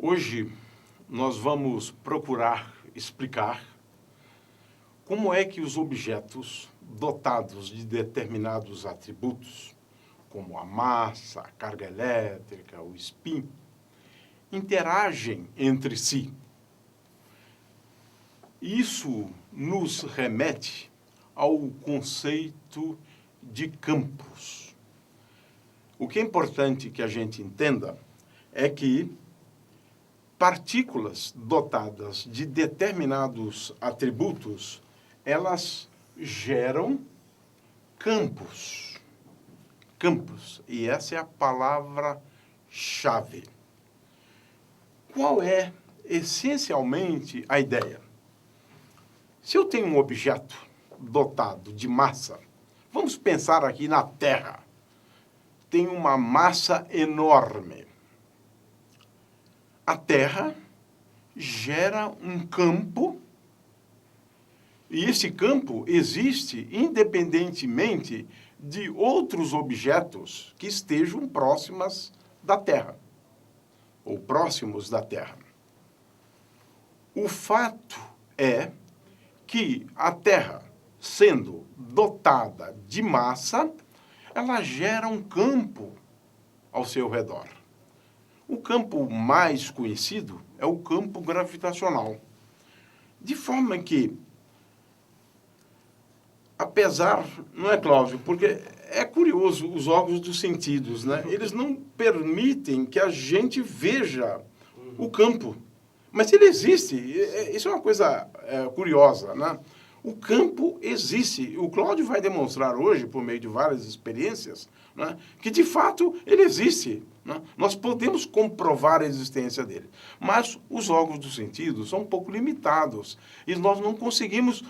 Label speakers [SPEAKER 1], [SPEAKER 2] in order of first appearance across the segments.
[SPEAKER 1] Hoje nós vamos procurar explicar como é que os objetos dotados de determinados atributos, como a massa, a carga elétrica, o spin, interagem entre si. Isso nos remete ao conceito de campos. O que é importante que a gente entenda é que partículas dotadas de determinados atributos, elas geram campos. Campos. E essa é a palavra-chave. Qual é, essencialmente, a ideia? Se eu tenho um objeto dotado de massa, vamos pensar aqui na Terra. Tem uma massa enorme. A Terra gera um campo, e esse campo existe independentemente de outros objetos que estejam próximas da Terra, ou próximos da Terra. O fato é que a Terra, sendo dotada de massa, ela gera um campo ao seu redor. O campo mais conhecido é o campo gravitacional. De forma que, apesar, não é, Cláudio? Porque é curioso, os órgãos dos sentidos, né? Eles não permitem que a gente veja o campo. Mas ele existe. Isso é uma coisa curiosa, né? O campo existe. O Cláudio vai demonstrar hoje, por meio de várias experiências, né, que, de fato, ele existe. Né? Nós podemos comprovar a existência dele. Mas os órgãos do sentido são um pouco limitados. E nós não conseguimos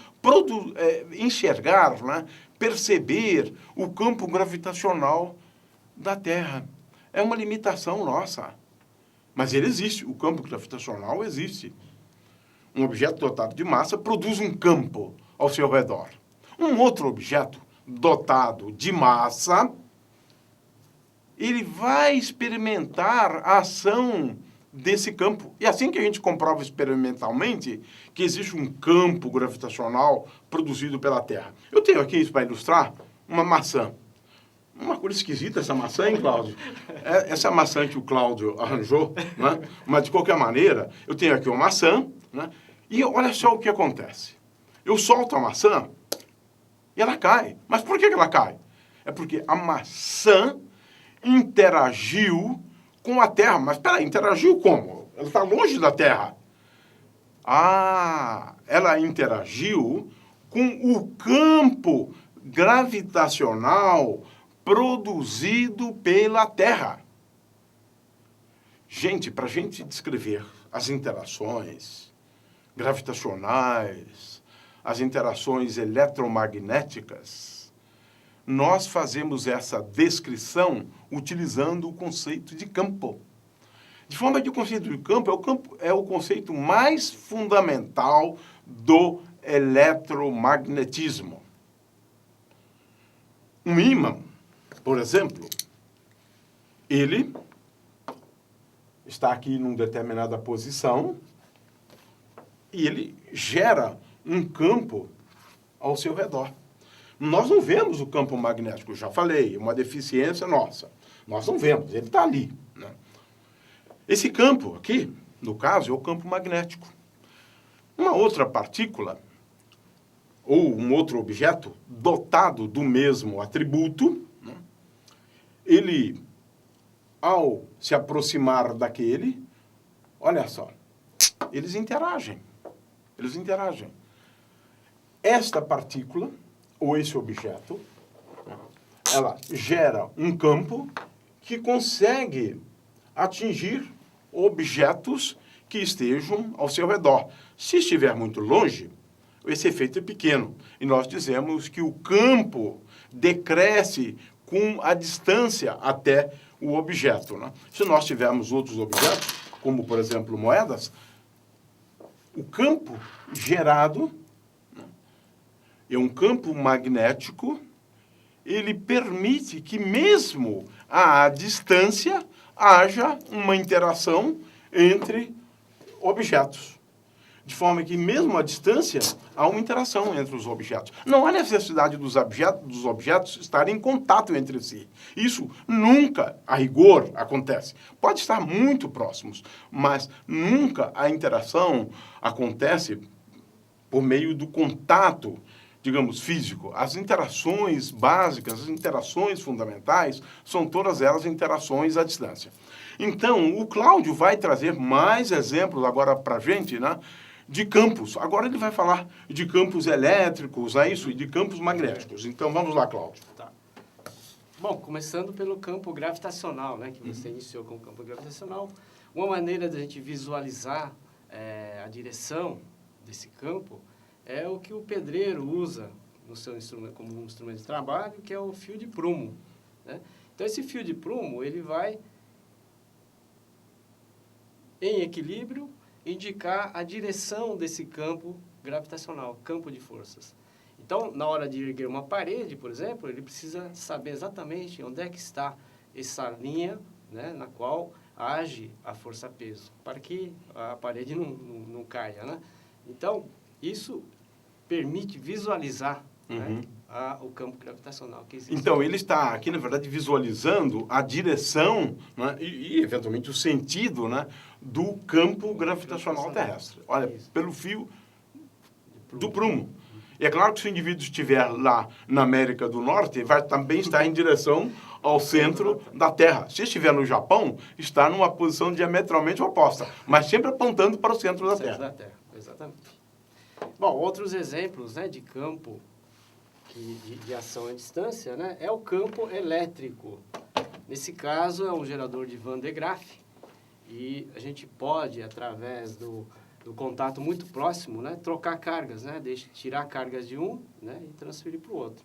[SPEAKER 1] enxergar, né, perceber o campo gravitacional da Terra. É uma limitação nossa. Mas ele existe. O campo gravitacional existe. Um objeto dotado de massa produz um campo ao seu redor. Um outro objeto dotado de massa, ele vai experimentar a ação desse campo. E assim que a gente comprova experimentalmente que existe um campo gravitacional produzido pela Terra. Eu tenho aqui, para ilustrar, uma maçã. Uma coisa esquisita essa maçã, hein, Cláudio? Essa maçã que o Cláudio arranjou, né? Mas, de qualquer maneira, eu tenho aqui uma maçã, né? E olha só o que acontece. Eu solto a maçã e ela cai. Mas por que ela cai? É porque a maçã interagiu com a Terra. Mas, peraí, interagiu como? Ela está longe da Terra. Ah, ela interagiu com o campo gravitacional produzido pela Terra. Gente, para a gente descrever as interações gravitacionais, as interações eletromagnéticas, nós fazemos essa descrição utilizando o conceito de campo. De forma que o conceito de campo é o conceito mais fundamental do eletromagnetismo. Um ímã, por exemplo, ele está aqui numa determinada posição e ele gera um campo ao seu redor. Nós não vemos o campo magnético, já falei, é uma deficiência nossa. Nós não vemos, ele está ali, né? Esse campo aqui, no caso, é o campo magnético. Uma outra partícula, ou um outro objeto, dotado do mesmo atributo, né, ele, ao se aproximar daquele, olha só, eles interagem. Eles interagem. Esta partícula, ou esse objeto, ela gera um campo que consegue atingir objetos que estejam ao seu redor. Se estiver muito longe, esse efeito é pequeno. E nós dizemos que o campo decresce com a distância até o objeto, né? Se nós tivermos outros objetos, como, por exemplo, moedas, o campo gerado, né, é um campo magnético, ele permite que mesmo à distância haja uma interação entre objetos. De forma que, mesmo à distância, há uma interação entre os objetos. Não há necessidade dos objetos estarem em contato entre si. Isso nunca, a rigor, acontece. Pode estar muito próximos, mas nunca a interação acontece por meio do contato, digamos, físico. As interações básicas, as interações fundamentais, são todas elas interações à distância. Então, o Cláudio vai trazer mais exemplos agora para a gente, né, de campos. Agora ele vai falar de campos elétricos, é isso? E de campos magnéticos. Então, vamos lá, Cláudio.
[SPEAKER 2] Tá. Bom, começando pelo campo gravitacional, né, que você iniciou com o campo gravitacional. Uma maneira de a gente visualizar a direção desse campo é o que o pedreiro usa no seu instrumento, como um instrumento de trabalho, que é o fio de prumo, né? Então, esse fio de prumo, ele vai, em equilíbrio, indicar a direção desse campo gravitacional, campo de forças. Então, na hora de erguer uma parede, por exemplo, ele precisa saber exatamente onde é que está essa linha, né, na qual age a força-peso, para que a parede não caia, né? Então, isso permite visualizar, né, o campo gravitacional que existe.
[SPEAKER 1] Então, ele está aqui, na verdade, visualizando a direção, né, e, eventualmente, o sentido, né, do campo gravitacional terrestre. Olha, isso, pelo fio do prumo. E é claro que se o indivíduo estiver lá na América do Norte, vai também estar em direção ao centro da Terra. Se estiver no Japão, está numa posição diametralmente oposta, mas sempre apontando para o centro da Terra.
[SPEAKER 2] Da Terra, exatamente. Bom, outros exemplos, né, de campo de ação à distância, né, é o campo elétrico. Nesse caso, é um gerador de Van de Graaff, e a gente pode, através do contato muito próximo, né, trocar cargas, né, tirar cargas de um, né, e transferir para o outro.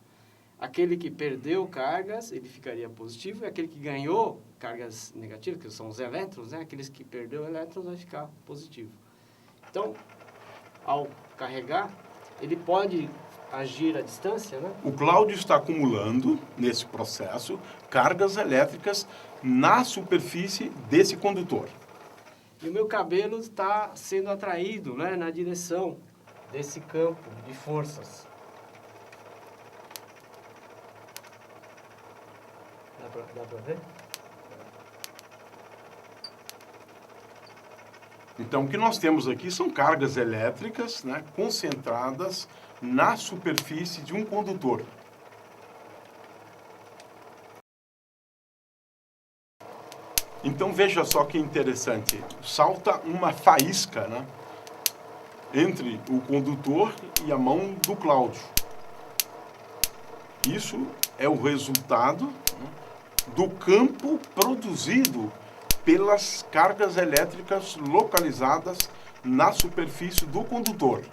[SPEAKER 2] Aquele que perdeu cargas, ele ficaria positivo, e aquele que ganhou cargas negativas, que são os elétrons, né, aqueles que perdeu elétrons, vai ficar positivo. Então, ao carregar, ele pode agir à distância, né?
[SPEAKER 1] O Cláudio está acumulando, nesse processo, cargas elétricas na superfície desse condutor.
[SPEAKER 2] E o meu cabelo está sendo atraído, né, na direção desse campo de forças. Dá para ver?
[SPEAKER 1] Então, o que nós temos aqui são cargas elétricas, né, concentradas na superfície de um condutor. Então, veja só que interessante. Salta uma faísca, né, entre o condutor e a mão do Cláudio. Isso é o resultado, né, do campo produzido pelas cargas elétricas localizadas na superfície do condutor.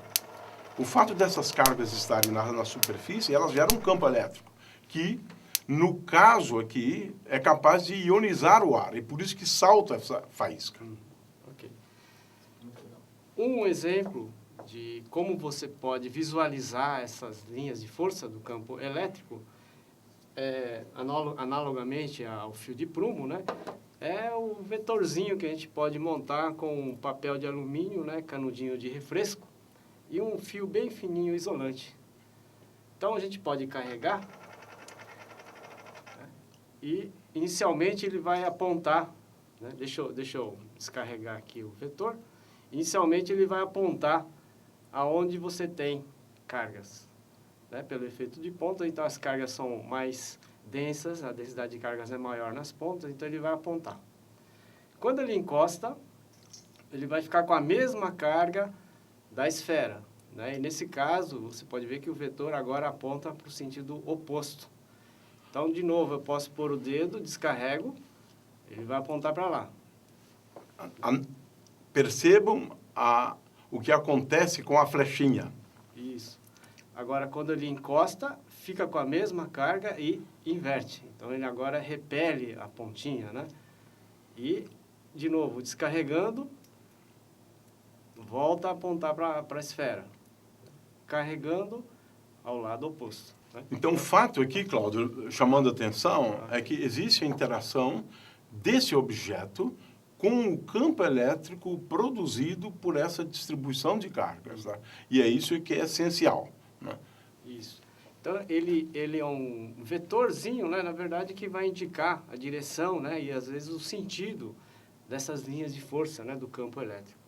[SPEAKER 1] O fato dessas cargas estarem na superfície, elas geram um campo elétrico, que, no caso aqui, é capaz de ionizar o ar, e por isso que salta essa faísca.
[SPEAKER 2] Okay. Um exemplo de como você pode visualizar essas linhas de força do campo elétrico, analogamente ao fio de prumo, né? É o vetorzinho que a gente pode montar com papel de alumínio, né, canudinho de refresco, e um fio bem fininho isolante. Então, a gente pode carregar, né, e, inicialmente, ele vai apontar, né, deixa eu descarregar aqui o vetor. Inicialmente, ele vai apontar aonde você tem cargas, né, pelo efeito de ponta. Então, as cargas são mais densas, a densidade de cargas é maior nas pontas, então ele vai apontar. Quando ele encosta, ele vai ficar com a mesma carga da esfera, né? E nesse caso, você pode ver que o vetor agora aponta para o sentido oposto. Então, de novo, eu posso pôr o dedo, descarrego, ele vai apontar para lá.
[SPEAKER 1] Percebam o que acontece com a flechinha.
[SPEAKER 2] Isso. Agora, quando ele encosta, fica com a mesma carga e inverte. Então, ele agora repele a pontinha, né? E, de novo, descarregando, volta a apontar para a esfera. Carregando ao lado oposto, né?
[SPEAKER 1] Então, o fato aqui, Cláudio, chamando a atenção, é que existe a interação desse objeto com o campo elétrico produzido por essa distribuição de cargas. Tá? E é isso que é essencial. Né?
[SPEAKER 2] Isso. Então, ele é um vetorzinho, né, na verdade, que vai indicar a direção, né, e, às vezes, o sentido dessas linhas de força, né, do campo elétrico.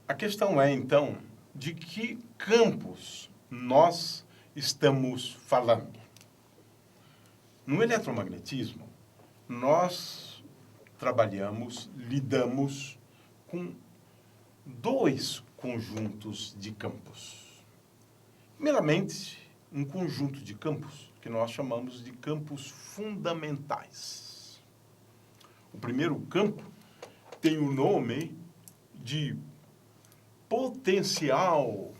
[SPEAKER 1] A questão é, então, de que campos nós estamos falando. No eletromagnetismo, nós lidamos com dois conjuntos de campos. Primeiramente, um conjunto de campos que nós chamamos de campos fundamentais. O primeiro campo tem o nome de potencial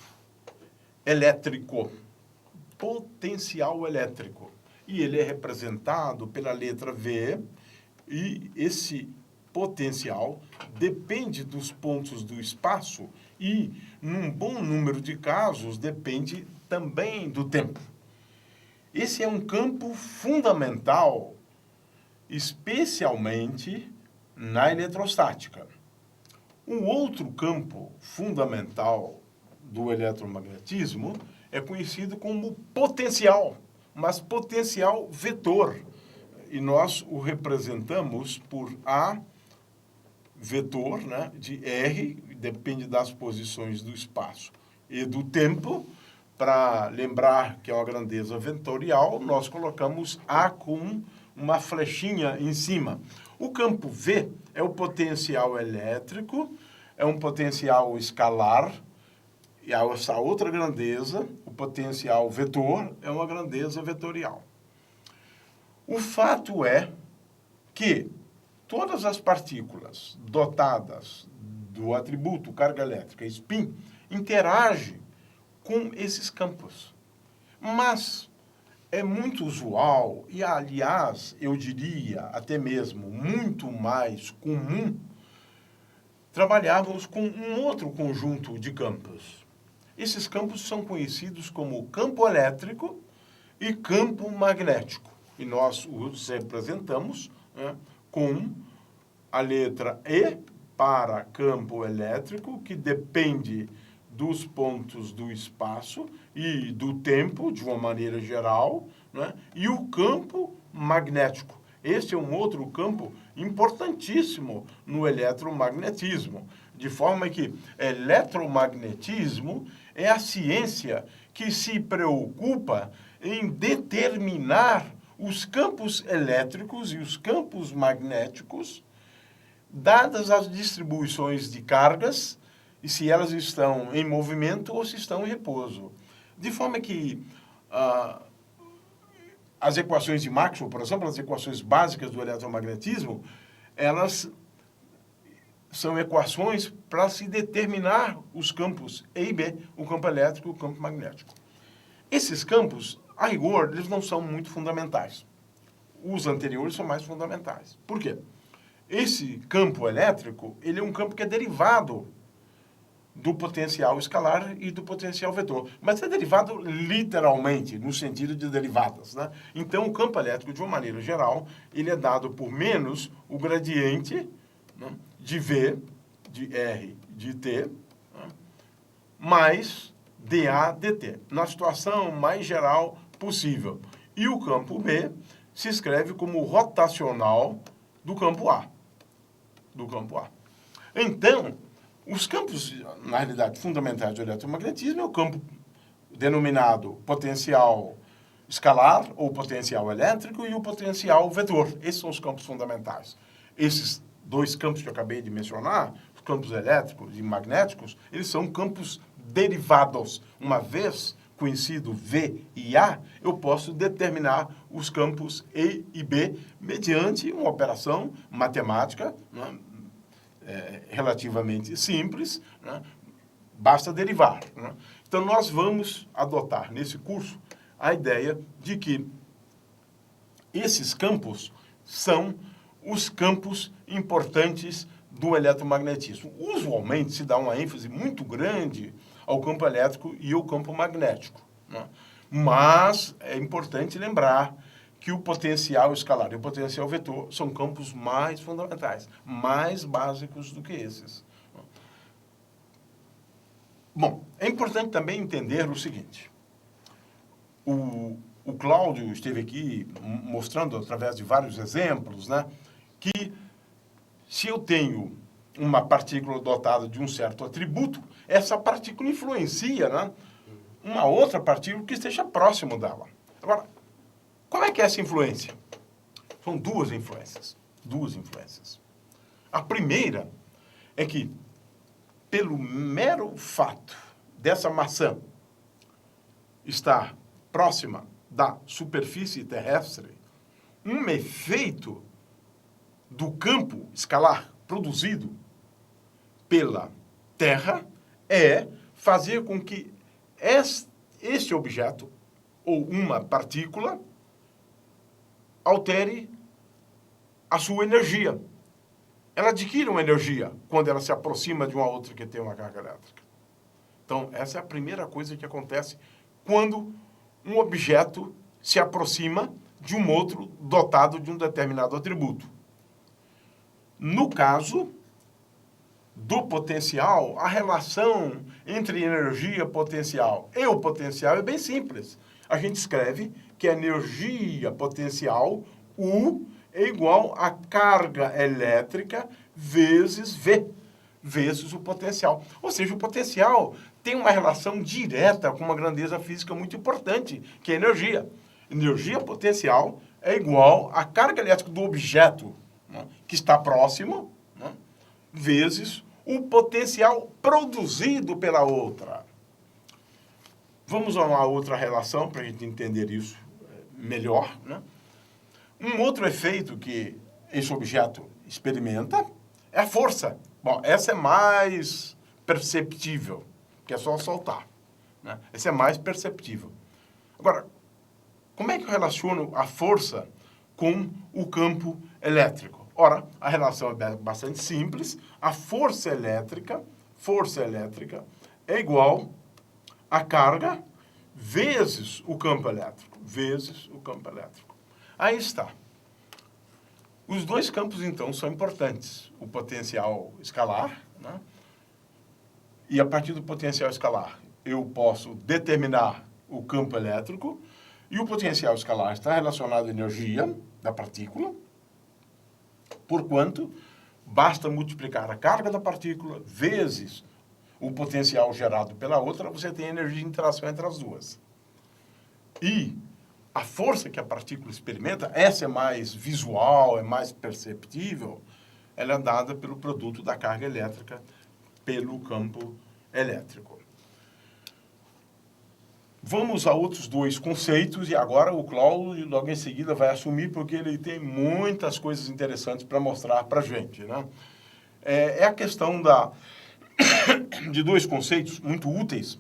[SPEAKER 1] elétrico. Potencial elétrico. E ele é representado pela letra V, e esse potencial depende dos pontos do espaço e, num bom número de casos, depende também do tempo. Esse é um campo fundamental, especialmente na eletrostática. Um outro campo fundamental do eletromagnetismo é conhecido como potencial, mas potencial vetor. E nós o representamos por A vetor, né, de R, depende das posições do espaço e do tempo. Para lembrar que é uma grandeza vetorial, nós colocamos A com uma flechinha em cima. O campo V é o potencial elétrico, é um potencial escalar, e essa outra grandeza, o potencial vetor, é uma grandeza vetorial. O fato é que todas as partículas dotadas do atributo carga elétrica, spin, interagem com esses campos. Mas é muito usual, e aliás, eu diria até mesmo muito mais comum, trabalharmos com um outro conjunto de campos. Esses campos são conhecidos como campo elétrico e campo magnético. E nós os representamos, né, com a letra E para campo elétrico, que depende dos pontos do espaço e do tempo, de uma maneira geral, né, e o campo magnético. Este é um outro campo importantíssimo no eletromagnetismo, de forma que eletromagnetismo é a ciência que se preocupa em determinar os campos elétricos e os campos magnéticos, dadas as distribuições de cargas, e se elas estão em movimento ou se estão em repouso. De forma que as equações de Maxwell, por exemplo, as equações básicas do eletromagnetismo, elas são equações para se determinar os campos E e B, o campo elétrico e o campo magnético. Esses campos, a rigor, eles não são muito fundamentais. Os anteriores são mais fundamentais. Por quê? Esse campo elétrico, ele é um campo que é derivado do potencial escalar e do potencial vetor. Mas é derivado literalmente, no sentido de derivadas, né? Então, o campo elétrico, de uma maneira geral, ele é dado por menos o gradiente, né, de V, de R, de T, né, mais dA, dt, na situação mais geral possível. E o campo B se escreve como rotacional do campo A. Então, os campos, na realidade, fundamentais do eletromagnetismo é o campo denominado potencial escalar ou potencial elétrico e o potencial vetor. Esses são os campos fundamentais. Esses dois campos que eu acabei de mencionar, os campos elétricos e magnéticos, eles são campos derivados. Uma vez conhecido V e A, eu posso determinar os campos E e B mediante uma operação matemática, né, relativamente simples, né, basta derivar. Né? Então, nós vamos adotar nesse curso a ideia de que esses campos são os campos importantes do eletromagnetismo. Usualmente se dá uma ênfase muito grande ao campo elétrico e ao campo magnético, né? Mas é importante lembrar que o potencial escalar e o potencial vetor são campos mais fundamentais, mais básicos do que esses. Bom, é importante também entender o seguinte. O Cláudio esteve aqui mostrando, através de vários exemplos, né, que se eu tenho uma partícula dotada de um certo atributo, essa partícula influencia, né, uma outra partícula que esteja próximo dela. Agora, qual é que é essa influência? São duas influências. Duas influências. A primeira é que, pelo mero fato dessa maçã estar próxima da superfície terrestre, um efeito do campo escalar produzido pela Terra é fazer com que este objeto, ou uma partícula, altere a sua energia. Ela adquire uma energia quando ela se aproxima de uma outra que tem uma carga elétrica. Então, essa é a primeira coisa que acontece quando um objeto se aproxima de um outro dotado de um determinado atributo. No caso do potencial, a relação entre energia potencial e o potencial é bem simples. A gente escreve que a energia potencial, U, é igual a carga elétrica vezes V, vezes o potencial. Ou seja, o potencial tem uma relação direta com uma grandeza física muito importante, que é a energia. Energia potencial é igual à carga elétrica do objeto, né, que está próximo, né, vezes o potencial produzido pela outra. Vamos a uma outra relação para a gente entender isso melhor, né? Um outro efeito que esse objeto experimenta é a força. Bom, essa é mais perceptível, que é só soltar, né? Essa é mais perceptível. Agora, como é que eu relaciono a força com o campo elétrico? Ora, a relação é bastante simples. A força elétrica é igual a carga vezes o campo elétrico, vezes o campo elétrico. Aí está. Os dois campos, então, são importantes. O potencial escalar, né? E a partir do potencial escalar, eu posso determinar o campo elétrico, e o potencial escalar está relacionado à energia da partícula, porquanto basta multiplicar a carga da partícula vezes o potencial gerado pela outra, você tem energia de interação entre as duas. E a força que a partícula experimenta, essa é mais visual, é mais perceptível, ela é dada pelo produto da carga elétrica pelo campo elétrico. Vamos a outros dois conceitos, e agora o Cláudio logo em seguida vai assumir, porque ele tem muitas coisas interessantes para mostrar para a gente, né? É a questão de dois conceitos muito úteis.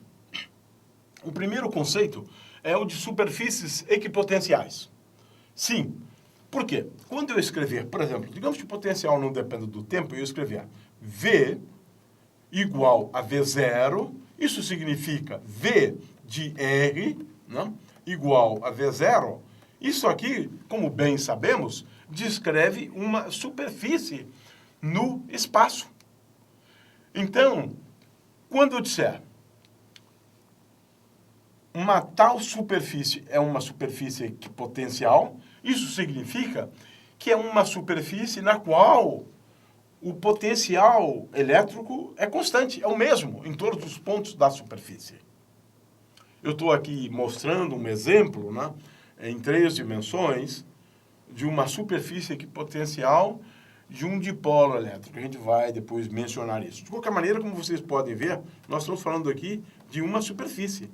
[SPEAKER 1] O primeiro conceito é o de superfícies equipotenciais. Sim. Por quê? Quando eu escrever, por exemplo, digamos que o potencial não depende do tempo, eu escrever V igual a V0, isso significa V de R, né, igual a V0. Isso aqui, como bem sabemos, descreve uma superfície no espaço. Então, quando eu disser uma tal superfície é uma superfície equipotencial, isso significa que é uma superfície na qual o potencial elétrico é constante, é o mesmo em todos os pontos da superfície. Eu estou aqui mostrando um exemplo, né, em 3 dimensões, de uma superfície equipotencial de um dipolo elétrico. A gente vai depois mencionar isso. De qualquer maneira, como vocês podem ver, nós estamos falando aqui de uma superfície.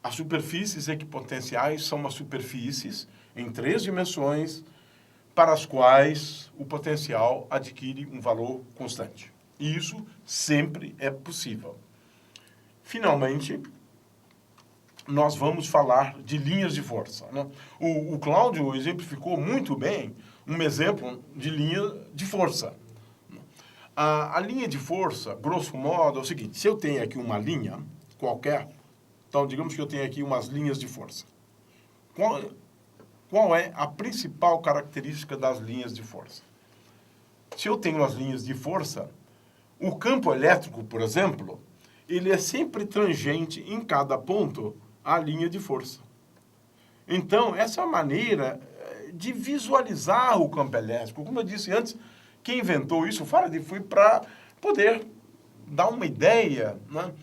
[SPEAKER 1] As superfícies equipotenciais são as superfícies em 3 dimensões para as quais o potencial adquire um valor constante. E isso sempre é possível. Finalmente, nós vamos falar de linhas de força, né? O Cláudio exemplificou muito bem um exemplo de linha de força. A linha de força, grosso modo, é o seguinte: se eu tenho aqui uma linha qualquer, então digamos que eu tenho aqui umas linhas de força. qual é a principal característica das linhas de força? Se eu tenho as linhas de força, o campo elétrico, por exemplo, ele é sempre tangente em cada ponto à linha de força. Então, essa é a maneira de visualizar o campo elétrico. Como eu disse antes, quem inventou isso, Faraday, foi para poder dar uma ideia, né?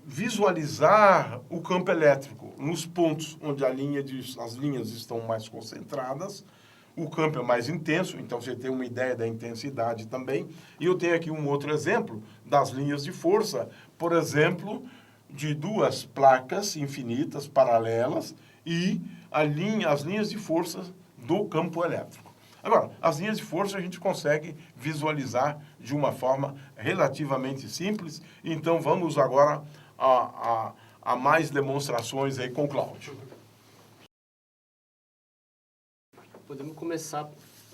[SPEAKER 1] Visualizar o campo elétrico nos pontos onde as linhas estão mais concentradas, o campo é mais intenso, então você tem uma ideia da intensidade também. E eu tenho aqui um outro exemplo das linhas de força, por exemplo, de duas placas infinitas, paralelas, e as linhas de força do campo elétrico. Agora, as linhas de força a gente consegue visualizar de uma forma relativamente simples, então vamos agora a mais demonstrações aí com o Cláudio.
[SPEAKER 2] Podemos começar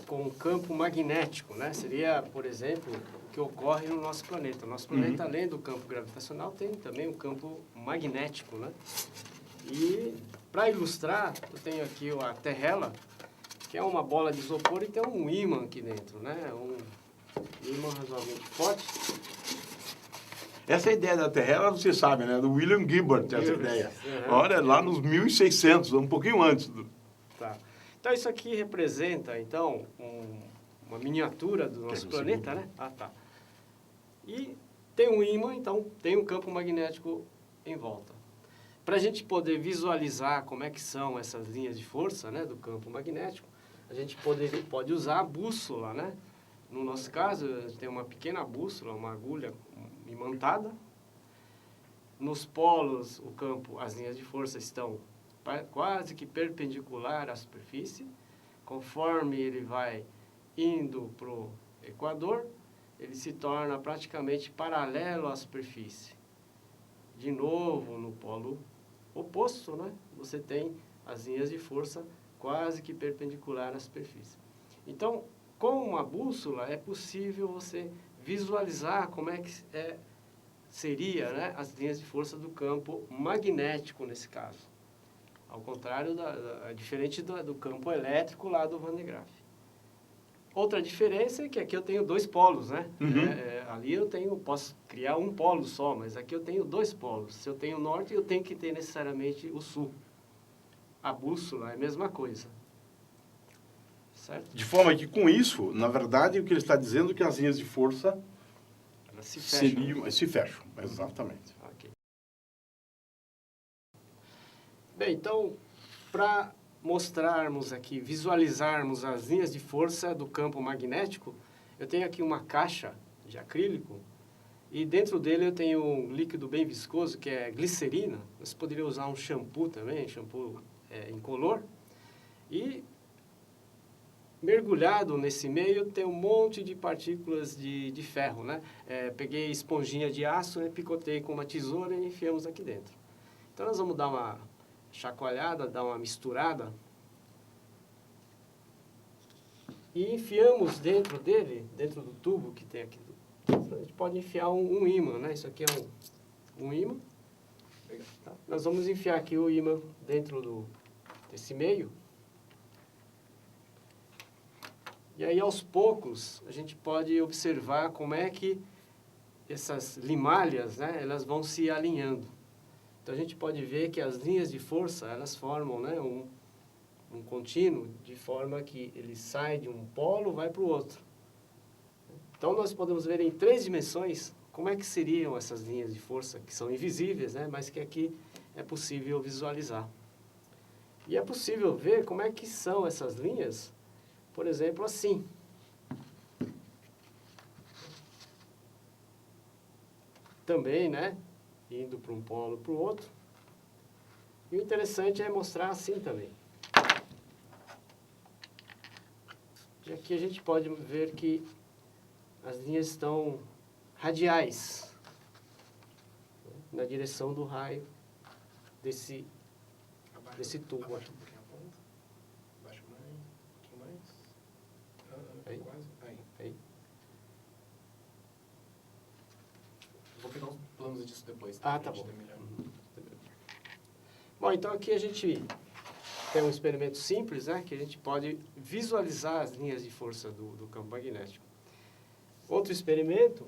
[SPEAKER 2] com o campo magnético, né? Seria, por exemplo, o que ocorre no nosso planeta. O nosso planeta, além do campo gravitacional, tem também o campo magnético, né? E, para ilustrar, eu tenho aqui a Terrela, que é uma bola de isopor e tem um ímã aqui dentro, né? Um ímã razoavelmente forte.
[SPEAKER 1] Essa ideia da Terrela, você sabe, né? Do William Gilbert, essa ideia. Olha, lá nos 1600, um pouquinho antes.
[SPEAKER 2] Tá. Então, isso aqui representa, então, uma miniatura do nosso planeta, né? Ah, tá. E tem um ímã, então, tem um campo magnético em volta. Para a gente poder visualizar como é que são essas linhas de força, né, do campo magnético, a gente pode usar a bússola, né? No nosso caso, a gente tem uma pequena bússola, uma agulha imantada. Nos polos, as linhas de força estão quase que perpendicular à superfície. Conforme ele vai indo para o equador, ele se torna praticamente paralelo à superfície. De novo, no polo oposto, né, você tem as linhas de força quase que perpendicular à superfície. Então, com uma bússola, é possível você visualizar como é que seria, né, as linhas de força do campo magnético nesse caso. Ao contrário, diferente do campo elétrico lá do Van de Graaff. Outra diferença é que aqui eu tenho dois polos, né? Ali posso criar um polo só, mas aqui eu tenho dois polos. Se eu tenho o norte, eu tenho que ter necessariamente o sul. A bússola é a mesma coisa. Certo?
[SPEAKER 1] De forma que, com isso, na verdade, o que ele está dizendo é que as linhas de força
[SPEAKER 2] se fecham.
[SPEAKER 1] Se fecham, exatamente.
[SPEAKER 2] Okay. Bem, então, para mostrarmos aqui, visualizarmos as linhas de força do campo magnético, eu tenho aqui uma caixa de acrílico e dentro dele eu tenho um líquido bem viscoso que é glicerina. Você poderia usar um shampoo também, shampoo incolor. E mergulhado nesse meio tem um monte de partículas de ferro, né? Peguei esponjinha de aço, picotei com uma tesoura e enfiamos aqui dentro. Então nós vamos dar uma chacoalhada, dar uma misturada e enfiamos dentro dele, dentro do tubo que tem aqui, a gente pode enfiar um ímã, né? Isso aqui é um ímã. Tá? Nós vamos enfiar aqui o ímã dentro desse meio. E aí, aos poucos, a gente pode observar como é que essas limalhas, né, elas vão se alinhando. Então, a gente pode ver que as linhas de força, elas formam, né, um contínuo, de forma que ele sai de um polo e vai para o outro. Então, nós podemos ver em 3 dimensões como é que seriam essas linhas de força, que são invisíveis, né, mas que aqui é possível visualizar. E é possível ver como é que são essas linhas, por exemplo, assim. Também, né, indo para um polo para o outro. E o interessante é mostrar assim também. E aqui a gente pode ver que as linhas estão radiais, na direção do raio desse tubo.
[SPEAKER 3] Abaixa um pouquinho a ponta. Abaixa mais, um pouquinho mais.
[SPEAKER 2] Aí.
[SPEAKER 3] Quase.
[SPEAKER 2] Aí.
[SPEAKER 3] Vou pegar uns planos disso depois. Tá?
[SPEAKER 2] Ah, tá bom. Bom, então aqui a gente tem um experimento simples, né, que a gente pode visualizar as linhas de força do campo magnético. Outro experimento,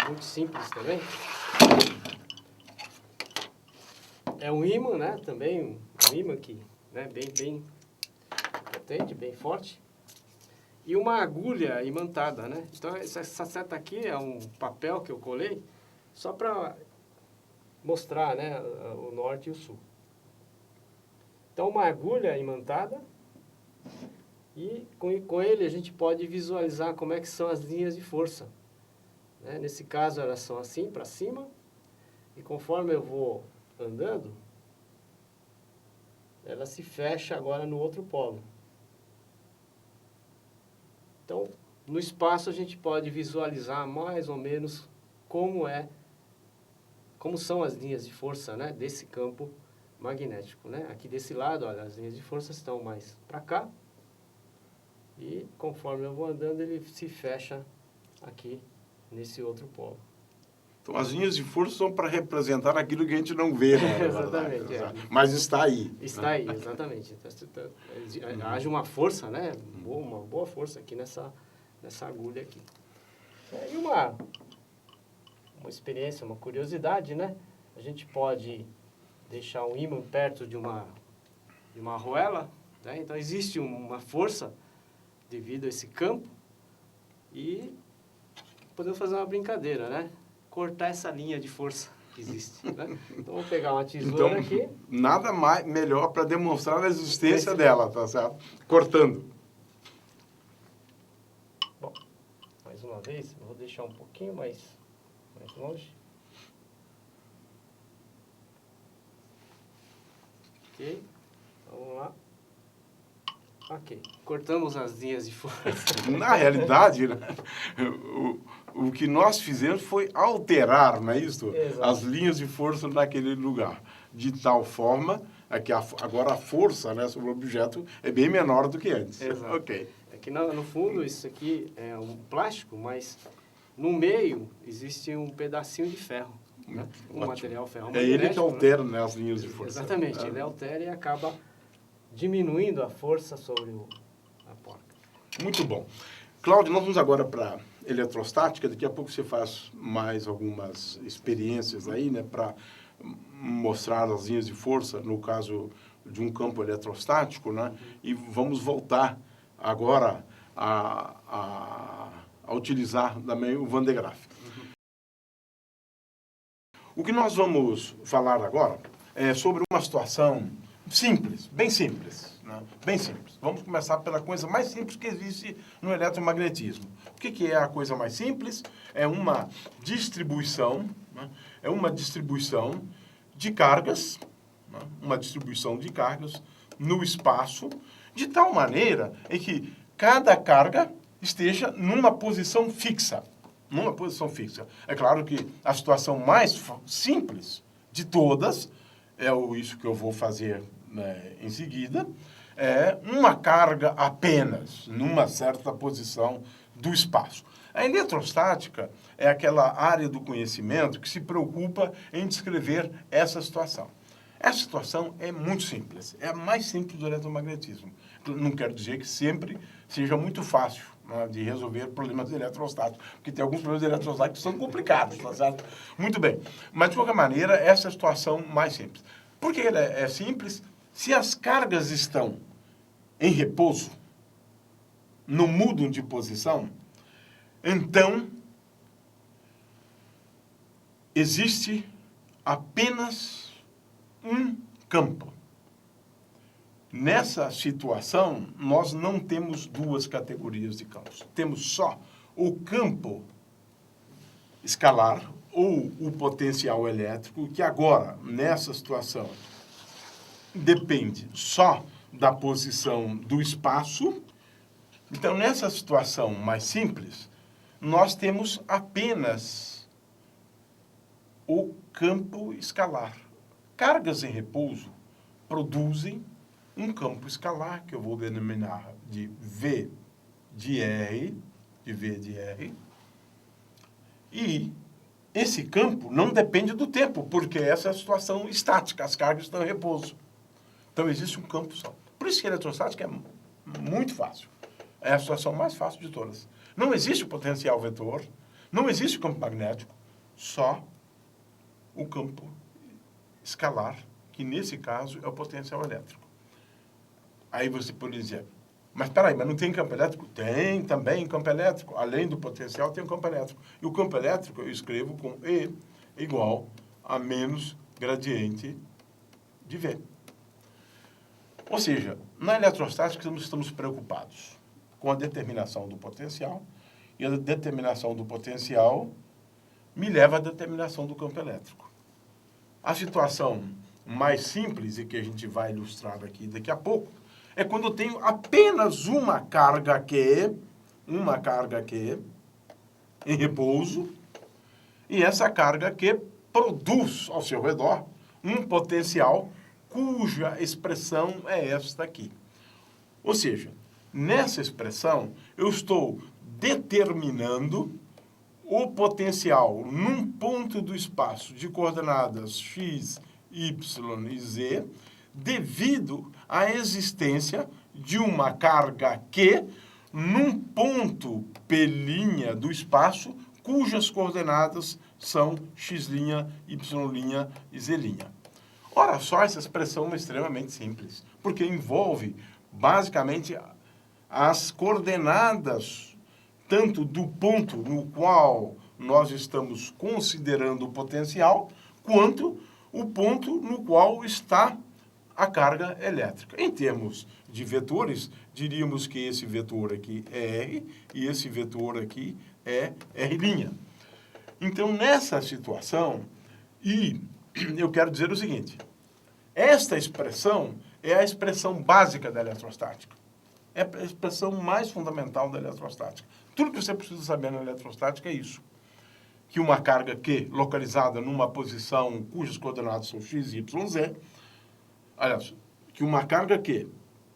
[SPEAKER 2] muito simples também, é um ímã, né, também um ímã aqui, né, bem potente, bem forte, e uma agulha imantada, né. Então, essa seta aqui é um papel que eu colei só para mostrar, né, o norte e o sul. Então, uma agulha imantada e com ele a gente pode visualizar como é que são as linhas de força. Né? Nesse caso, elas são assim, para cima, e conforme eu vou andando, ela se fecha agora no outro polo. Então, no espaço a gente pode visualizar mais ou menos como são as linhas de força, né, desse campo magnético, né? Aqui desse lado, olha, as linhas de força estão mais para cá. E conforme eu vou andando, ele se fecha aqui nesse outro polo.
[SPEAKER 1] Então, as linhas de força são para representar aquilo que a gente não vê, né?
[SPEAKER 2] Exatamente.
[SPEAKER 1] Mas está aí.
[SPEAKER 2] Está aí, exatamente. Haja uma força, né? Uma boa força aqui nessa agulha aqui. E uma experiência, uma curiosidade, né? A gente pode deixar um ímã perto de uma arruela, né? Então existe uma força devido a esse campo e podemos fazer uma brincadeira, né? Cortar essa linha de força que existe, né? Então vou pegar uma tesoura aqui.
[SPEAKER 1] Nada melhor para demonstrar a existência dela, tá certo? Cortando.
[SPEAKER 2] Bom, mais uma vez, eu vou deixar um pouquinho mais longe. Ok, vamos lá. Ok, cortamos as linhas de força.
[SPEAKER 1] Na realidade, né, o que nós fizemos foi alterar, não é isso?
[SPEAKER 2] Exato.
[SPEAKER 1] As linhas de força naquele lugar. De tal forma que agora a força, né, sobre o objeto é bem menor do que antes.
[SPEAKER 2] Exato.
[SPEAKER 1] Ok.
[SPEAKER 2] É que no fundo isso aqui é um plástico, mas no meio existe um pedacinho de ferro. Né? Um material ferro.
[SPEAKER 1] É ele que altera, né, as linhas de força.
[SPEAKER 2] Exatamente, ele altera e acaba diminuindo a força sobre a porca.
[SPEAKER 1] Muito bom. Cláudio, nós vamos agora para eletrostática. Daqui a pouco você faz mais algumas experiências aí, né, para mostrar as linhas de força, no caso de um campo eletrostático, né? E vamos voltar agora a utilizar também o Van de Graaff. O que nós vamos falar agora é sobre uma situação simples, bem simples, né? Bem simples. Vamos começar pela coisa mais simples que existe no eletromagnetismo. O que é a coisa mais simples? É uma distribuição, né? É uma distribuição de cargas, né? Uma distribuição de cargas no espaço, de tal maneira em que cada carga esteja numa posição fixa. Numa posição fixa. É claro que a situação mais simples de todas, isso que eu vou fazer, né, em seguida, é uma carga apenas numa certa posição do espaço. A eletrostática é aquela área do conhecimento que se preocupa em descrever essa situação. Essa situação é muito simples, é a mais simples do eletromagnetismo. Não quero dizer que sempre seja muito fácil, né, de resolver problemas eletrostáticos, porque tem alguns problemas eletrostáticos que são complicados, tá certo? Muito bem, mas de qualquer maneira, essa é a situação mais simples. Por que ela é simples? Se as cargas estão em repouso, não mudam de posição, então existe apenas um campo. Nessa situação, nós não temos duas categorias de campos. Temos só o campo escalar ou o potencial elétrico, que agora, nessa situação, depende só da posição do espaço. Então, nessa situação mais simples, nós temos apenas o campo escalar. Cargas em repouso produzem um campo escalar, que eu vou denominar de V de R, e esse campo não depende do tempo, porque essa é a situação estática, as cargas estão em repouso. Então, existe um campo só. Por isso que a eletrostática é muito fácil. É a situação mais fácil de todas. Não existe o potencial vetor, não existe o campo magnético, só o campo escalar, que nesse caso é o potencial elétrico. Aí você pode dizer, mas peraí, mas não tem campo elétrico? Tem também campo elétrico. Além do potencial, tem o campo elétrico. E o campo elétrico eu escrevo com E igual a menos gradiente de V. Ou seja, na eletrostática nós estamos preocupados com a determinação do potencial, e a determinação do potencial me leva à determinação do campo elétrico. A situação mais simples, e que a gente vai ilustrar aqui daqui a pouco, é quando eu tenho apenas uma carga Q em repouso, e essa carga Q produz ao seu redor um potencial cuja expressão é esta aqui. Ou seja, nessa expressão, eu estou determinando o potencial num ponto do espaço de coordenadas x, y e z, devido à existência de uma carga Q num ponto P' do espaço, cujas coordenadas são x', y' e z'. Ora só, essa expressão é extremamente simples, porque envolve, basicamente, as coordenadas tanto do ponto no qual nós estamos considerando o potencial, quanto o ponto no qual está a carga elétrica. Em termos de vetores, diríamos que esse vetor aqui é R e esse vetor aqui é R'. Então, nessa situação, eu quero dizer o seguinte, esta expressão é a expressão básica da eletrostática. É a expressão mais fundamental da eletrostática. Tudo que você precisa saber na eletrostática é isso. Que uma carga Q localizada numa posição cujas coordenadas são x, y, z, aliás, que uma carga Q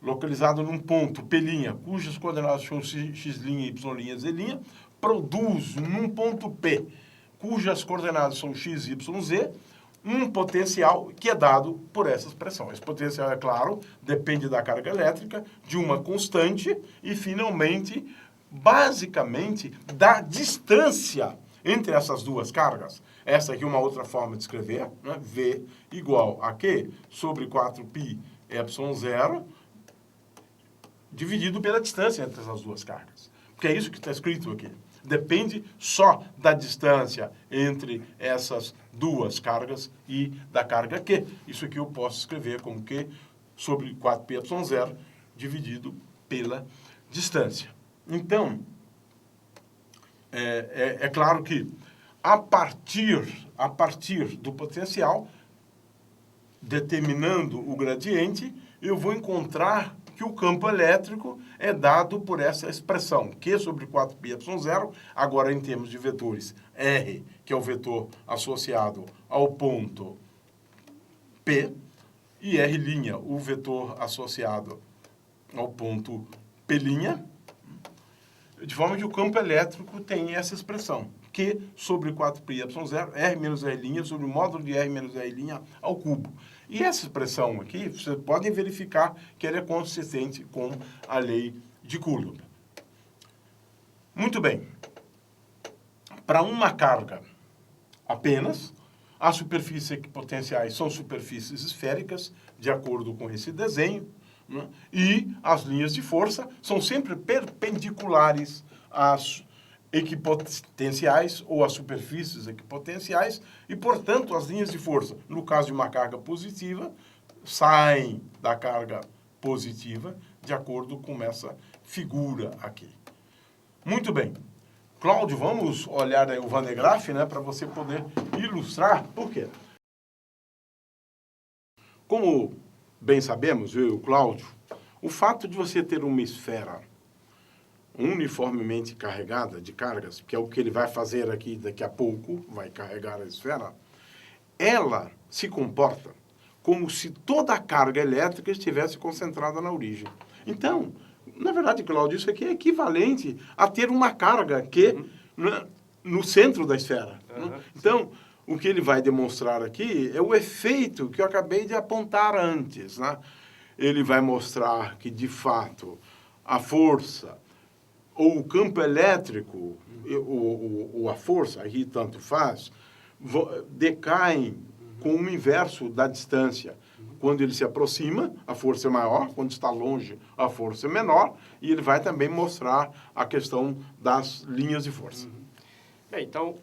[SPEAKER 1] localizada num ponto P', cujas coordenadas são x', y', z', produz num ponto P, cujas coordenadas são x, y, z, um potencial que é dado por essa expressão. Esse potencial, é claro, depende da carga elétrica, de uma constante e, finalmente, basicamente, da distância entre essas duas cargas. Essa aqui é uma outra forma de escrever, né? V igual a Q sobre 4π ε0 dividido pela distância entre essas duas cargas. Porque é isso que está escrito aqui. Depende só da distância entre essas duas cargas e da carga Q. Isso aqui eu posso escrever como Q sobre 4π ε0 dividido pela distância. Então, é claro que a partir do potencial, determinando o gradiente, eu vou encontrar que o campo elétrico é dado por essa expressão, Q sobre 4π ε0, agora em termos de vetores, R, que é o vetor associado ao ponto P, e R', o vetor associado ao ponto P', de forma que o campo elétrico tem essa expressão, Q sobre 4π ε0, R menos R' sobre o módulo de R menos R' ao cubo. E essa expressão aqui, vocês podem verificar que ela é consistente com a lei de Coulomb. Muito bem. Para uma carga apenas, as superfícies equipotenciais são superfícies esféricas, de acordo com esse desenho, né? E as linhas de força são sempre perpendiculares às equipotenciais ou às superfícies equipotenciais e, portanto, as linhas de força, no caso de uma carga positiva, saem da carga positiva de acordo com essa figura aqui. Muito bem. Cláudio, vamos olhar aí o Van de Graaff, né, para você poder ilustrar por quê. Como bem sabemos, eu e o Cláudio, o fato de você ter uma esfera uniformemente carregada de cargas, que é o que ele vai fazer aqui daqui a pouco, vai carregar a esfera, ela se comporta como se toda a carga elétrica estivesse concentrada na origem. Então, na verdade, Cláudio, isso aqui é equivalente a ter uma carga Q no centro da esfera. Né? Então, o que ele vai demonstrar aqui é o efeito que eu acabei de apontar antes. Né? ele vai mostrar que, de fato, a força ou o campo elétrico, ou a força, aí tanto faz, decaem com o inverso da distância. Quando ele se aproxima, a força é maior. Quando está longe, a força é menor. E ele vai também mostrar a questão das linhas de força.
[SPEAKER 2] Bem, então,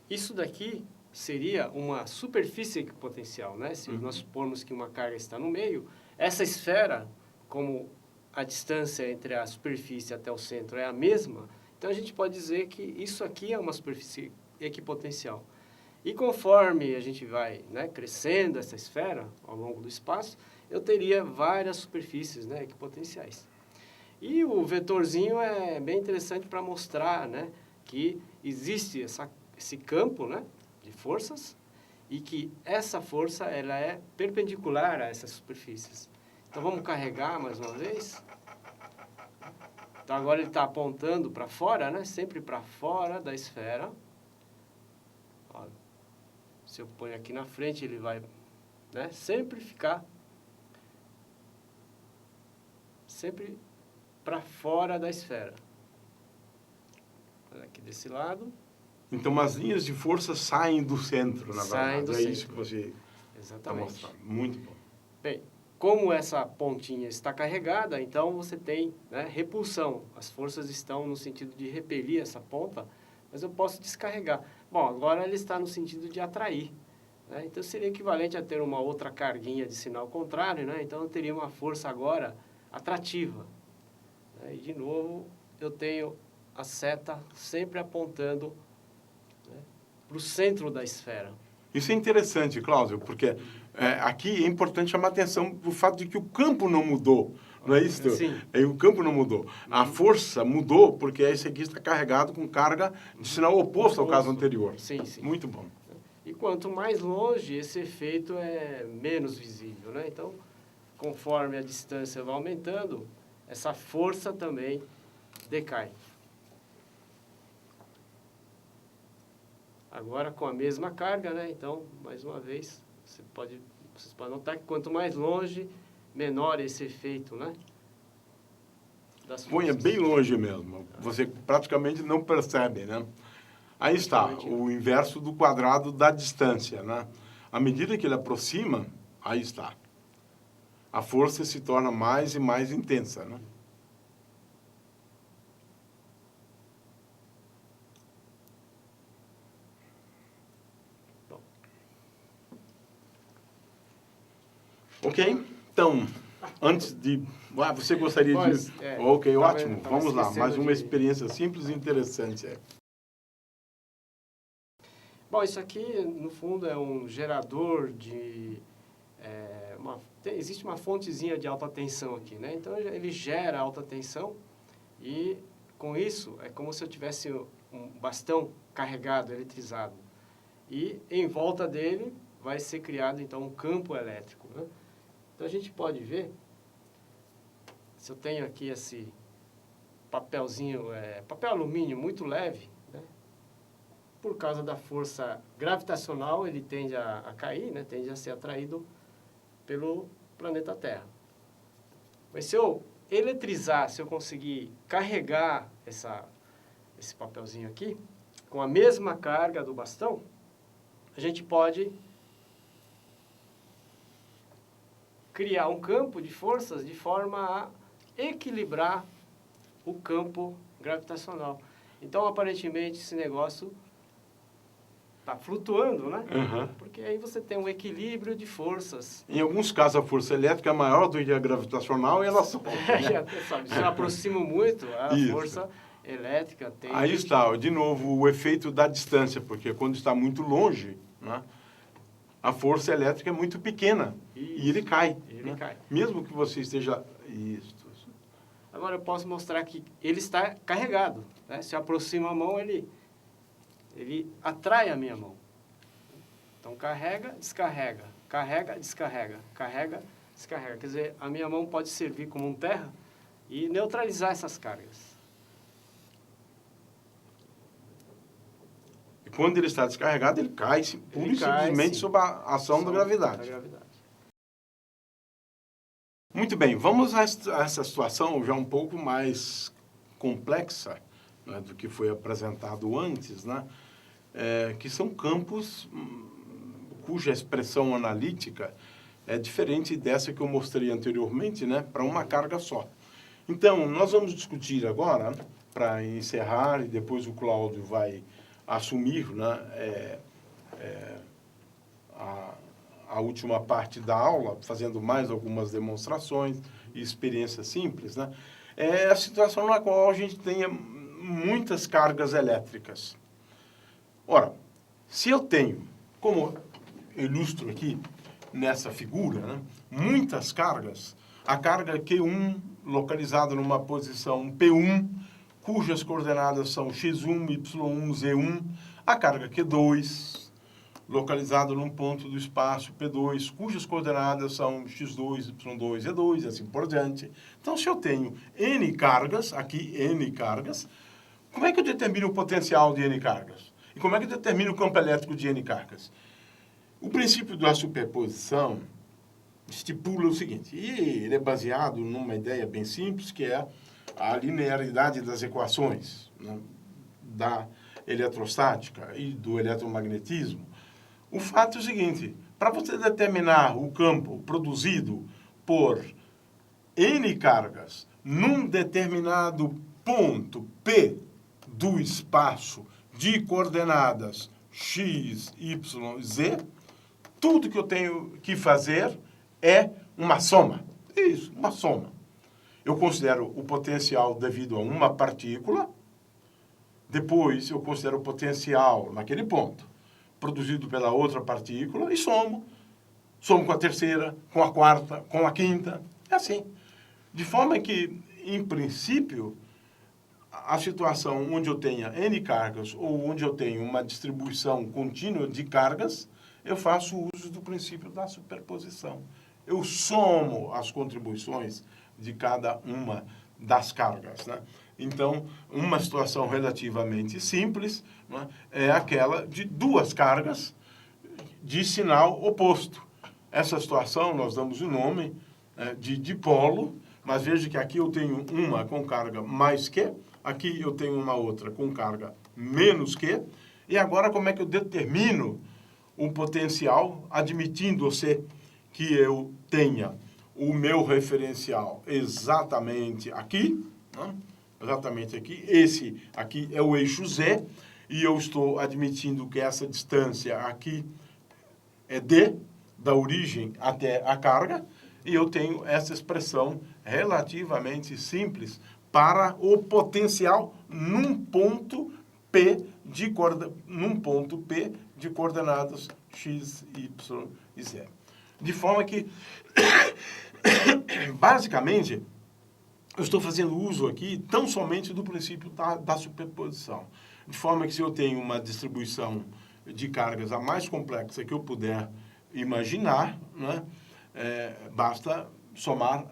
[SPEAKER 2] isso daqui seria uma superfície equipotencial, né? Se nós supormos que uma carga está no meio, essa esfera, como a distância entre a superfície até o centro é a mesma, então a gente pode dizer que isso aqui é uma superfície equipotencial. E conforme a gente vai, né, crescendo essa esfera ao longo do espaço, eu teria várias superfícies, né, equipotenciais. E o vetorzinho é bem interessante para mostrar, né, que existe esse campo, né, de forças e que essa força ela é perpendicular a essas superfícies. Então vamos carregar mais uma vez. Então agora ele está apontando para fora, né, sempre para fora da esfera. Se eu ponho aqui na frente, ele vai, né, sempre ficar para fora da esfera. Aqui desse lado.
[SPEAKER 1] Então, as linhas de força saem do centro, na
[SPEAKER 2] Saem
[SPEAKER 1] verdade.
[SPEAKER 2] do
[SPEAKER 1] É
[SPEAKER 2] centro.
[SPEAKER 1] isso que você está
[SPEAKER 2] Exatamente.
[SPEAKER 1] mostrando. Muito bom.
[SPEAKER 2] Bem, como essa pontinha está carregada, então você tem, né, repulsão. As forças estão no sentido de repelir essa ponta, mas eu posso descarregar. Bom, agora ele está no sentido de atrair, né? Então seria equivalente a ter uma outra carguinha de sinal contrário, né? Então eu teria uma força agora atrativa, né? E de novo eu tenho a seta sempre apontando, né, para o centro da esfera.
[SPEAKER 1] Isso é interessante, Cláudio, porque aqui é importante chamar a atenção para o fato de que o campo não mudou. Não é isso?
[SPEAKER 2] Sim.
[SPEAKER 1] O campo não mudou. A força mudou porque esse aqui está carregado com carga de sinal oposto ao caso anterior.
[SPEAKER 2] Sim, sim.
[SPEAKER 1] Muito bom.
[SPEAKER 2] E quanto mais longe, esse efeito é menos visível, né? Então, conforme a distância vai aumentando, essa força também decai. Agora, com a mesma carga, né? Então, mais uma vez, vocês podem notar que quanto mais longe, menor esse efeito, né? Das
[SPEAKER 1] Ponha
[SPEAKER 2] forças.
[SPEAKER 1] bem longe mesmo. Você praticamente não percebe, né? Aí está, o inverso do quadrado da distância, né? À medida que ele aproxima, aí está. A força se torna mais e mais intensa, né? Ok? Então, antes de... você gostaria de... Ok, ótimo. Vamos lá. Mais uma experiência simples e interessante.
[SPEAKER 2] Bom, isso aqui, no fundo, é um gerador de... existe uma fontezinha de alta tensão aqui, né? Então, ele gera alta tensão e, com isso, é como se eu tivesse um bastão carregado, eletrizado. E, em volta dele, vai ser criado, então, um campo elétrico, né? Então, a gente pode ver, se eu tenho aqui esse papelzinho, papel alumínio muito leve, né? Por causa da força gravitacional, ele tende a cair, né? Tende a ser atraído pelo planeta Terra. Mas se eu eletrizar, se eu conseguir carregar esse papelzinho aqui, com a mesma carga do bastão, a gente pode criar um campo de forças de forma a equilibrar o campo gravitacional. Então, aparentemente, esse negócio está flutuando, né?
[SPEAKER 1] Uhum.
[SPEAKER 2] Porque aí você tem um equilíbrio de forças.
[SPEAKER 1] Em alguns casos, a força elétrica é maior do que a gravitacional e ela solta. Né?
[SPEAKER 2] Se eu aproximo muito, a
[SPEAKER 1] Isso.
[SPEAKER 2] força elétrica tem...
[SPEAKER 1] Aí está, de novo, o efeito da distância, porque quando está muito longe, né, a força elétrica é muito pequena.
[SPEAKER 2] Isso.
[SPEAKER 1] E ele cai.
[SPEAKER 2] Ele
[SPEAKER 1] né?
[SPEAKER 2] cai.
[SPEAKER 1] Mesmo que você esteja... Isso.
[SPEAKER 2] Agora eu posso mostrar que ele está carregado, né? Se eu aproximo a mão, ele atrai a minha mão. Então carrega, descarrega, carrega, descarrega, carrega, descarrega. Quer dizer, a minha mão pode servir como um terra e neutralizar essas cargas.
[SPEAKER 1] E quando ele está descarregado, ele cai pura e simplesmente sob a ação da gravidade.
[SPEAKER 2] Da gravidade.
[SPEAKER 1] Muito Muito bem, vamos a essa situação já um pouco mais complexa, né, do que foi apresentado antes, né, que são campos cuja expressão analítica é diferente dessa que eu mostrei anteriormente, né, para uma carga só. Então, nós vamos discutir agora, para encerrar, e depois o Cláudio vai assumir, né, a última parte da aula, fazendo mais algumas demonstrações e experiências simples, né, é a situação na qual a gente tenha muitas cargas elétricas. Ora, se eu tenho, como eu ilustro aqui nessa figura, né, muitas cargas, a carga Q1 localizada numa posição P1, cujas coordenadas são x1, y1, z1, a carga Q2, localizada num ponto do espaço P2, cujas coordenadas são x2, y2, z2, e assim por diante. Então, se eu tenho N cargas, aqui N cargas, como é que eu determino o potencial de N cargas? E como é que eu determino o campo elétrico de N cargas? O princípio da superposição estipula o seguinte, e ele é baseado numa ideia bem simples, que é a linearidade das equações, né, da eletrostática e do eletromagnetismo. O fato é o seguinte, para você determinar o campo produzido por N cargas num determinado ponto P do espaço de coordenadas x, y, z, tudo que eu tenho que fazer é uma soma. Isso, uma soma. Eu considero o potencial devido a uma partícula, depois eu considero o potencial naquele ponto, produzido pela outra partícula, e somo. Somo com a terceira, com a quarta, com a quinta, é assim. De forma que, em princípio, a situação onde eu tenha N cargas ou onde eu tenho uma distribuição contínua de cargas, eu faço uso do princípio da superposição. Eu somo as contribuições de cada uma das cargas, né? Então, uma situação relativamente simples, né, é aquela de duas cargas de sinal oposto. Essa situação nós damos o nome de dipolo, mas veja que aqui eu tenho uma com carga mais que, aqui eu tenho uma outra com carga menos que, e agora como é que eu determino o potencial, admitindo-se que eu tenha o meu referencial exatamente aqui, né? Exatamente aqui, esse aqui é o eixo Z, e eu estou admitindo que essa distância aqui é D, da origem até a carga, e eu tenho essa expressão relativamente simples para o potencial num ponto P de coordenadas x, y e z. De forma que, basicamente, eu estou fazendo uso aqui tão somente do princípio da superposição. De forma que se eu tenho uma distribuição de cargas a mais complexa que eu puder imaginar, né, basta somar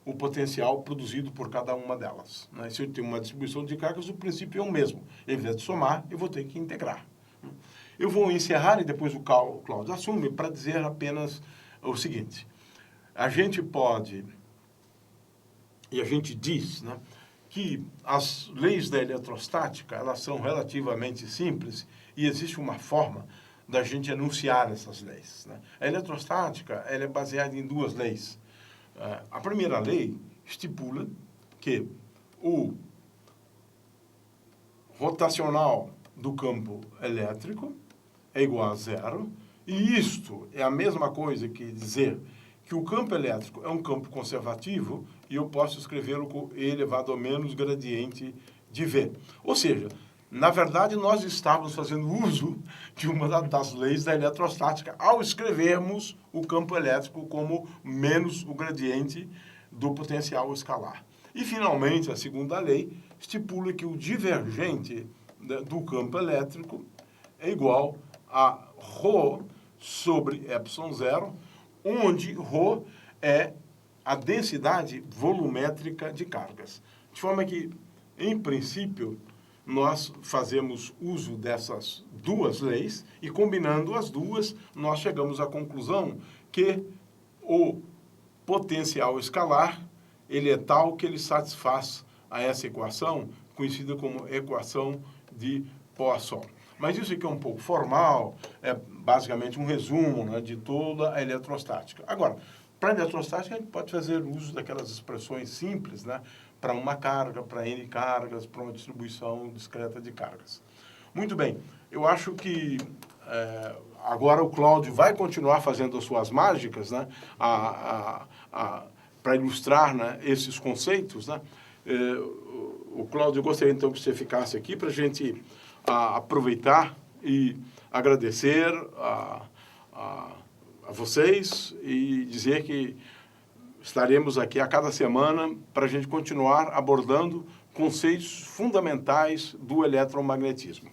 [SPEAKER 1] o potencial produzido por cada uma delas, né? Se eu tenho uma distribuição de cargas, o princípio é o mesmo. Em vez de somar, eu vou ter que integrar. Eu vou encerrar e depois o Cláudio assume para dizer apenas o seguinte. A gente pode, e a gente diz, né, que as leis da eletrostática, elas são relativamente simples e existe uma forma da gente enunciar essas leis, né? A eletrostática, ela é baseada em duas leis. A primeira lei estipula que o rotacional do campo elétrico é igual a zero, e isto é a mesma coisa que dizer que o campo elétrico é um campo conservativo e eu posso escrevê-lo com E elevado ao menos gradiente de V. Ou seja, na verdade, nós estávamos fazendo uso de uma das leis da eletrostática ao escrevermos o campo elétrico como menos o gradiente do potencial escalar. E, finalmente, a segunda lei estipula que o divergente do campo elétrico é igual a ρ sobre ε0, onde ρ é a densidade volumétrica de cargas. De forma que, em princípio, nós fazemos uso dessas duas leis e, combinando as duas, nós chegamos à conclusão que o potencial escalar, ele é tal que ele satisfaz a essa equação, conhecida como equação de Poisson. Mas isso aqui é um pouco formal, é basicamente um resumo, né, de toda a eletrostática. Agora, para a eletrostática, a gente pode fazer uso daquelas expressões simples, né, para uma carga, para N cargas, para uma distribuição discreta de cargas. Muito bem, eu acho que agora o Cláudio vai continuar fazendo as suas mágicas, né, para ilustrar, né, esses conceitos, né. O Cláudio, eu gostaria então que você ficasse aqui para a gente aproveitar e agradecer a vocês e dizer que estaremos aqui a cada semana para a gente continuar abordando conceitos fundamentais do eletromagnetismo.